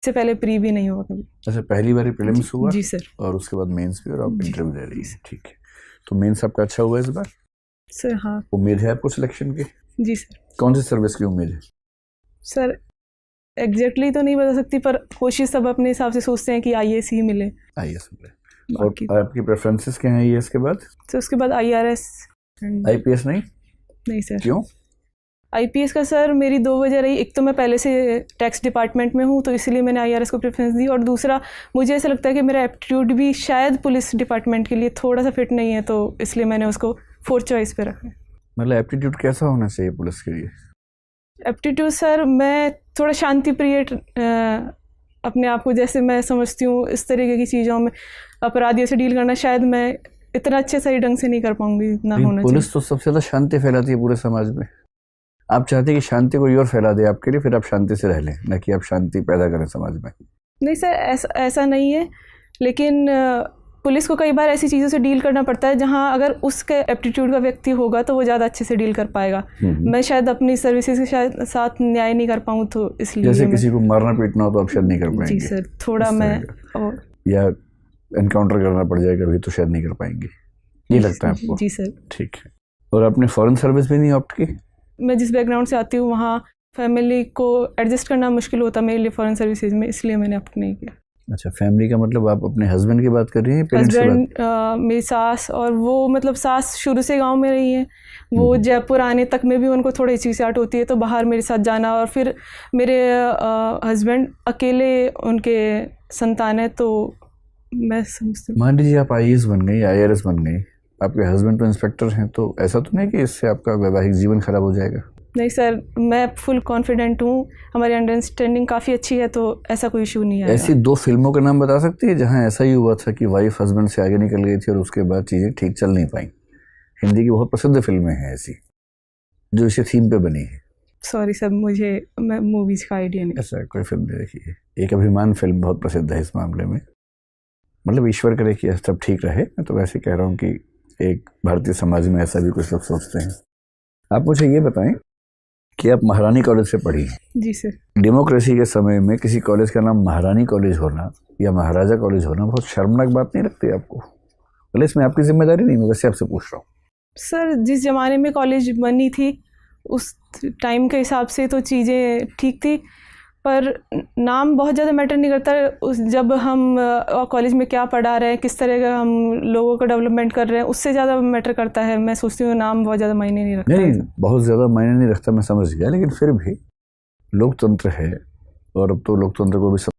इससे पहले प्री भी नहीं हुआ कभी। अच्छा, पहली बार प्रीलिम्स हुआ? जी सर। और उसके बाद मेंस भी, और आप इंटरव्यू दे रही हैं। ठीक है, तो मेंस आपका अच्छा हुआ इस बार सर? हाँ। उम्मीद है आपको सिलेक्शन की? जी सर। कौन सी सर्विस की उम्मीद है? सर एग्जैक्टली तो नहीं बता सकती, पर कोशिश सब अपने हिसाब से सोचते हैं कि आईएएस ही मिले। आईएएस मिले। और आपकी प्रेफरेंसेस क्या हैं आईएएस के बाद? तो उसके बाद आईआरएस। आईपीएस नहीं? नहीं सर। क्यों? आईपीएस का सर मेरी दो वजह रही। एक तो मैं पहले से टैक्स डिपार्टमेंट में हूँ, तो इसलिए मैंने आईआरएस को प्रेफरेंस दी, और दूसरा मुझे ऐसा लगता है कि मेरा एप्टीट्यूड भी शायद पुलिस डिपार्टमेंट के लिए थोड़ा सा फिट नहीं है, तो इसलिए मैंने उसको 4th चॉइस पे रखा है। मतलब एप्टीट्यूड कैसा होना चाहिए पुलिस के लिए? एप्टीट्यूड सर, मैं थोड़ा शांति प्रिय अपने आप को, जैसे मैं समझती हूँ इस तरीके की चीज़ों में अपराधियों से डील करना शायद मैं इतना अच्छे सही ढंग से नहीं कर पाऊंगी, इतना होना चाहिए। पुलिस तो सबसे ज़्यादा शांति फैलाती है पूरे समाज में। आप चाहते हैं कि शांति कोई और फैला दे आपके लिए, फिर आप शांति से रह लें, न कि आप शांति पैदा करें समाज में। नहीं सर, ऐसा नहीं है, लेकिन पुलिस को कई बार ऐसी चीज़ों से डील करना पड़ता है जहां अगर उसके एप्टीट्यूड का व्यक्ति होगा तो वो ज़्यादा अच्छे से डील कर पाएगा। मैं शायद अपनी सर्विसेज के साथ न्याय नहीं कर पाऊँ, तो इसलिए जैसे किसी को मारना पीटना हो तो आप शायद नहीं कर पाएंगे। जी सर, थोड़ा मैं या एनकाउंटर करना पड़ जाएगा भी तो शायद नहीं कर पाएंगे, ये लगता है आपको? जी सर। ठीक है। और आपने फॉरेन सर्विस भी नहीं ऑप्ट की? मैं जिस बैकग्राउंड से आती हूँ वहाँ फैमिली को एडजस्ट करना मुश्किल होता मेरे लिए फॉरेन सर्विसेज में, इसलिए मैंने ऑप्ट नहीं किया। अच्छा, फैमिली का मतलब आप अपने हस्बैंड की बात कर रही हैं? हस्बैंड, मेरी सास, और वो मतलब सास शुरू से गांव में रही हैं, वो जयपुर आने तक में भी उनको थोड़ी हिचकिचाहट होती है तो बाहर मेरे साथ जाना, और फिर मेरे हस्बैंड अकेले उनके संतान है, तो मैं समझती हूँ। मान लीजिए आप आईएएस बन गई, आईआरएस बन गई, आपके हस्बैंड तो इंस्पेक्टर हैं, तो ऐसा तो नहीं कि इससे आपका वैवाहिक जीवन खराब हो जाएगा? नहीं सर, मैं फुल कॉन्फिडेंट हूँ, हमारी अंडरस्टैंडिंग काफ़ी अच्छी है, तो ऐसा कोई इशू नहीं है। ऐसी 2 फिल्मों का नाम बता सकती है जहाँ ऐसा ही हुआ था कि वाइफ हस्बैंड से आगे निकल गई थी और उसके बाद चीज़ें ठीक चल नहीं पाई? हिंदी की बहुत प्रसिद्ध फिल्में हैं ऐसी जो इसी थीम पे बनी है। सॉरी सर, मैं मूवीज़ का आइडिया नहीं। ऐसा कोई फिल्म नहीं देखी है? एक अभिमान फिल्म बहुत प्रसिद्ध है इस मामले में। मतलब ईश्वर करे कि सब ठीक रहे, मैं तो वैसे कह रहा हूँ कि एक भारतीय समाज में ऐसा भी कुछ लोग सोचते हैं। आप मुझे ये बताएं कि आप महारानी कॉलेज से पढ़ी हैं। जी सर। डेमोक्रेसी के समय में किसी कॉलेज का नाम महारानी कॉलेज होना या महाराजा कॉलेज होना बहुत शर्मनाक बात नहीं लगती आपको? पहले इसमें आपकी जिम्मेदारी नहीं, मैं वैसे आपसे पूछ रहा हूँ। सर जिस ज़माने में कॉलेज बनी थी उस टाइम के हिसाब से तो चीज़ें ठीक थी, पर नाम बहुत ज़्यादा मैटर नहीं करता। जब हम कॉलेज में क्या पढ़ा रहे हैं, किस तरह का हम लोगों का डेवलपमेंट कर रहे हैं, उससे ज़्यादा मैटर करता है। मैं सोचती हूँ नाम बहुत ज़्यादा मायने नहीं रखता। नहीं, बहुत ज़्यादा मायने नहीं रखता, मैं समझ गया, लेकिन फिर भी लोकतंत्र है और अब तो लोकतंत्र को भी